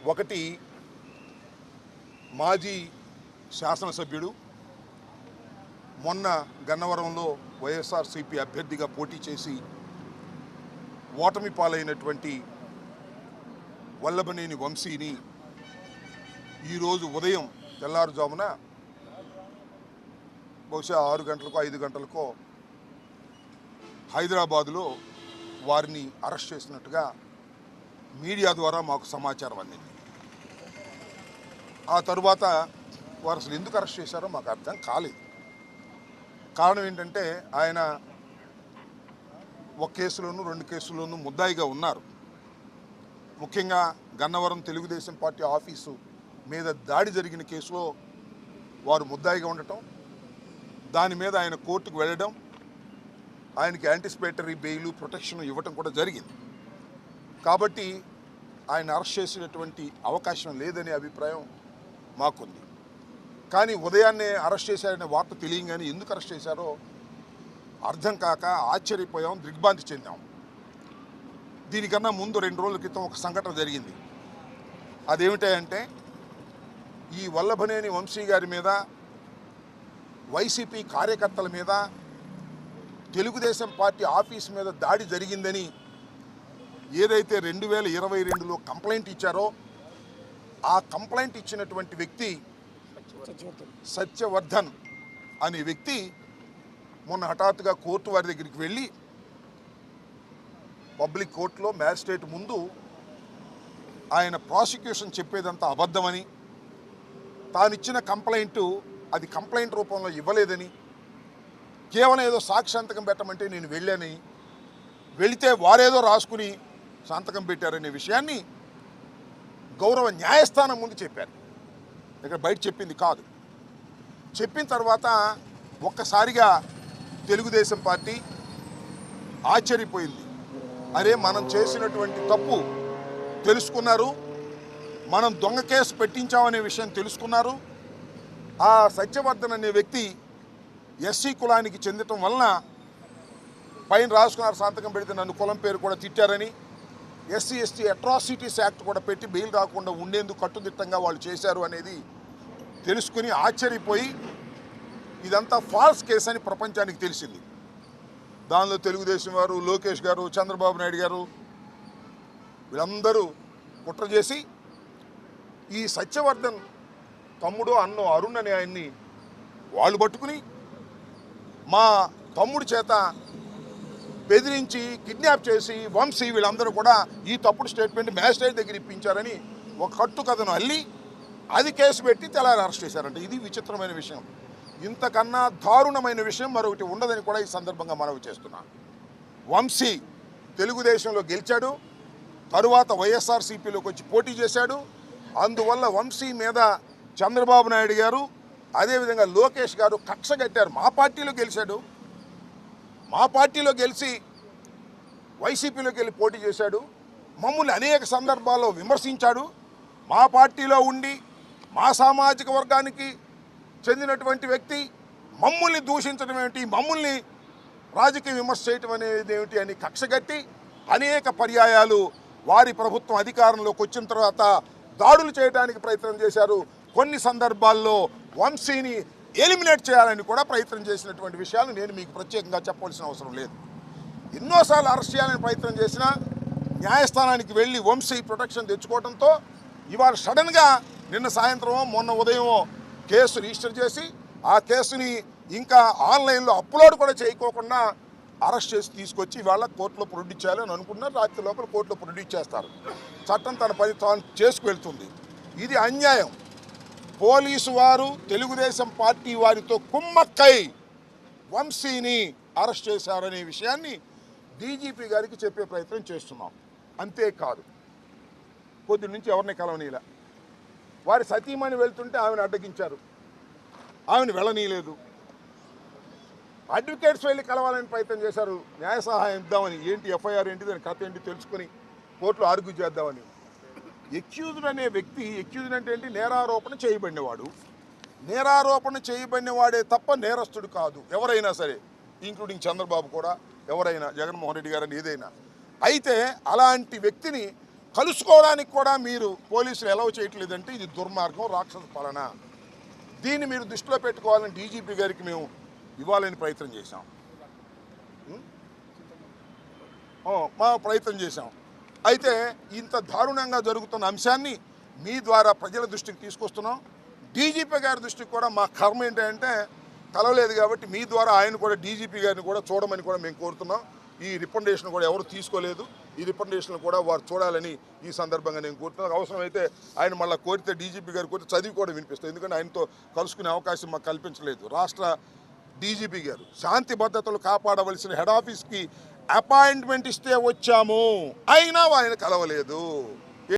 ఒకటి మాజీ శాసనసభ్యుడు మొన్న గన్నవరంలో వైఎస్ఆర్సీపీ అభ్యర్థిగా పోటీ చేసి ఓటమి పాలైనటువంటి వల్లభనేని వంశీని ఈరోజు ఉదయం తెల్లారుజామున బహుశా 6 గంటలకో 5 గంటలకో హైదరాబాదులో వారిని అరెస్ట్ చేసినట్టుగా మీడియా ద్వారా మాకు సమాచారం అందింది. ఆ తరువాత వారు అసలు ఎందుకు అరెస్ట్ చేశారో మాకు అర్థం కాలేదు. కారణం ఏంటంటే ఆయన ఒక కేసులోనూ 2 కేసుల్లోనూ ముద్దాయిగా ఉన్నారు. ముఖ్యంగా గన్నవరం తెలుగుదేశం పార్టీ ఆఫీసు మీద దాడి జరిగిన కేసులో వారు ముద్దాయిగా ఉండటం, దాని మీద ఆయన కోర్టుకు వెళ్ళడం, ఆయనకి యాంటిసిపేటరీ బెయిల్ ప్రొటెక్షన్ ఇవ్వటం కూడా జరిగింది. కాబట్టి ఆయన అరెస్ట్ చేసినటువంటి అవకాశం లేదనే అభిప్రాయం మాకుంది. కానీ ఉదయాన్నే అరెస్ట్ చేశారనే వార్త తెలియగానే ఎందుకు అరెస్ట్ చేశారో అర్థం కాక ఆశ్చర్యపోయాం, దిగ్భ్రాంతి చెందాం. దీనికన్నా ముందు 2 రోజుల క్రితం ఒక సంఘటన జరిగింది. అదేమిటంటే ఈ వల్లభనేని వంశీ గారి మీద, వైసీపీ కార్యకర్తల మీద, తెలుగుదేశం పార్టీ ఆఫీస్ మీద దాడి జరిగిందని ఏదైతే 2022లో కంప్లైంట్ ఇచ్చారో ఆ కంప్లైంట్ ఇచ్చినటువంటి వ్యక్తి సత్యవర్ధన్ అనే వ్యక్తి మొన్న హఠాత్తుగా కోర్టు వారి దగ్గరికి వెళ్ళి పబ్లిక్ కోర్టులో మ్యాజిస్ట్రేట్ ముందు ఆయన ప్రాసిక్యూషన్ చెప్పేదంతా అబద్ధమని, తానిచ్చిన కంప్లైంట్ అది కంప్లైంట్ రూపంలో ఇవ్వలేదని, కేవలం ఏదో సాక్షి సంతకం పెట్టమంటే నేను వెళ్ళానని, వెళితే వారేదో రాసుకుని సంతకం పెట్టారనే విషయాన్ని గౌరవ న్యాయస్థానం ముందు చెప్పారు. ఇక్కడ బయట చెప్పింది కాదు. చెప్పిన తర్వాత ఒక్కసారిగా తెలుగుదేశం పార్టీ ఆశ్చర్యపోయింది. అరే, మనం చేసినటువంటి తప్పు తెలుసుకున్నారు, మనం దొంగ కేసు పెట్టించామనే విషయం తెలుసుకున్నారు. ఆ సత్యవర్ధన్ అనే వ్యక్తి ఎస్సీ కులానికి చెందటం వలన పైన రాసుకున్నారు, సంతకం పెడితే నన్ను కులం పేరు కూడా తిట్టారని, ఎస్సీ ఎస్టీ అట్రాసిటీస్ యాక్ట్ కూడా పెట్టి బెయిల్ రాకుండా ఉండేందుకు కట్టుదిట్టంగా వాళ్ళు చేశారు అనేది తెలుసుకుని ఆశ్చర్యపోయి ఇదంతా ఫాల్స్ కేసు అని ప్రపంచానికి తెలిసింది. దానిలో తెలుగుదేశం వారు, లోకేష్ గారు, చంద్రబాబు నాయుడు గారు వీళ్ళందరూ కుట్ర చేసి ఈ సత్యవర్ధన్ తమ్ముడు అన్నో అరుణ్ అనే ఆయన్ని వాళ్ళు పట్టుకుని మా తమ్ముడి చేత బెదిరించి కిడ్నాప్ చేసి వంశీ వీళ్ళందరూ కూడా ఈ తప్పుడు స్టేట్మెంట్ మ్యాజిస్ట్రేట్ దగ్గర ఇప్పించారని ఒక కట్టు కథను అల్లి అది కేసు పెట్టి తెల్లారి అరెస్ట్ చేశారంట. ఇది విచిత్రమైన విషయం. ఇంతకన్నా దారుణమైన విషయం మరొకటి ఉండదని కూడా ఈ సందర్భంగా మనవి చేస్తున్నాను. వంశీ తెలుగుదేశంలో గెలిచాడు, తరువాత వైఎస్ఆర్సీపీలోకి వచ్చి పోటీ చేశాడు. అందువల్ల వంశీ మీద చంద్రబాబు నాయుడు గారు అదేవిధంగా లోకేష్ గారు కక్ష కట్టారు. మా పార్టీలో గెలిచాడు, మా పార్టీలో గెలిచి వైసీపీలోకి వెళ్ళి పోటీ చేశాడు, మమ్మల్ని అనేక సందర్భాల్లో విమర్శించాడు. మా పార్టీలో ఉండి మా సామాజిక వర్గానికి చెందినటువంటి వ్యక్తి మమ్మల్ని దూషించడం ఏమిటి, మమ్మల్ని రాజకీయ విమర్శ చేయటం అనేది ఏమిటి అని కక్షగట్టి అనేక పర్యాయాలు వారి ప్రభుత్వం అధికారంలోకి వచ్చిన తర్వాత దాడులు చేయడానికి ప్రయత్నం చేశారు. కొన్ని సందర్భాల్లో వంశీని ఎలిమినేట్ చేయాలని కూడా ప్రయత్నం చేసినటువంటి విషయాలు నేను మీకు ప్రత్యేకంగా చెప్పవలసిన అవసరం లేదు. ఎన్నోసార్లు అరెస్ట్ చేయాలని ప్రయత్నం చేసినా న్యాయస్థానానికి వెళ్ళి వంశీ ప్రొటెక్షన్ తెచ్చుకోవడంతో ఇవాళ సడన్గా నిన్న సాయంత్రమో మొన్న ఉదయమో కేసు రిజిస్టర్ చేసి ఆ కేసుని ఇంకా ఆన్లైన్లో అప్లోడ్ కూడా చేయకోకుండా అరెస్ట్ చేసి తీసుకొచ్చి ఇవాళ కోర్టులో ప్రొడ్యూస్ చేయాలని అనుకున్నారు. రాత్రి లోపల కోర్టులో ప్రొడ్యూస్ చేస్తారు. చట్టం తన పని తాను చేసుకువెళ్తుంది. ఇది అన్యాయం. పోలీసు వారు తెలుగుదేశం పార్టీ వారితో కుమ్మక్కై వంశీని అరెస్ట్ చేశారనే విషయాన్ని డీజీపీ గారికి చెప్పే ప్రయత్నం చేస్తున్నాం. అంతేకాదు, కొద్ది నుంచి ఎవరిని కలవనీలా, వారి సతీమణి వెళ్తుంటే ఆమెను అడ్డగించారు, ఆమెను వెళ్ళనీయలేదు. అడ్వకేట్స్ వెళ్ళి కలవాలని ప్రయత్నం చేశారు, న్యాయ సహాయం ఇద్దామని. ఏంటి ఎఫ్ఐఆర్ ఏంటి, దాని కథ ఏంటి తెలుసుకొని కోర్టులో ఆర్గ్యూ చేద్దామని. ఎక్యూజ్డ్ అనే వ్యక్తి, ఎక్యూజ్డ్ అంటే ఏంటి, నేరారోపణ చేయబడినవాడు. నేరారోపణ చేయబడినవాడే తప్ప నేరస్తుడు కాదు ఎవరైనా సరే, ఇంక్లూడింగ్ చంద్రబాబు కూడా, ఎవరైనా, జగన్మోహన్ రెడ్డి గారని ఏదైనా. అయితే అలాంటి వ్యక్తిని కలుసుకోవడానికి కూడా మీరు పోలీసులు ఎలవ్ చేయట్లేదంటే ఇది దుర్మార్గం, రాక్షస పాలన. దీన్ని మీరు దృష్టిలో పెట్టుకోవాలని డీజీపీ గారికి మేము ఇవ్వాలని ప్రయత్నం చేశాం. మా ప్రయత్నం చేశాం. అయితే ఇంత దారుణంగా జరుగుతున్న అంశాన్ని మీ ద్వారా ప్రజల దృష్టికి తీసుకొస్తున్నాం. డీజీపీ గారి దృష్టికి కూడా మా కర్మ ఏంటంటే కలవలేదు కాబట్టి మీ ద్వారా ఆయన కూడా డీజీపీ గారిని కూడా చూడమని కూడా మేము కోరుతున్నాం. ఈ రికమెండేషన్ కూడా ఎవరు తీసుకోలేదు. ఈ రికమెండేషన్ కూడా వారు చూడాలని ఈ సందర్భంగా నేను కోరుతున్నాను. అవసరమైతే ఆయన మళ్ళీ కోరితే డీజీపీ గారు కోరితే చదివి కూడా వినిపిస్తాం. ఎందుకంటే ఆయనతో కలుసుకునే అవకాశం మాకు కల్పించలేదు. రాష్ట్ర డీజీపీ గారు శాంతి భద్రతలు కాపాడవలసిన హెడ్ ఆఫీస్కి అపాయింట్మెంట్ ఇస్తే వచ్చాము, అయినా ఆయన కలవలేదు.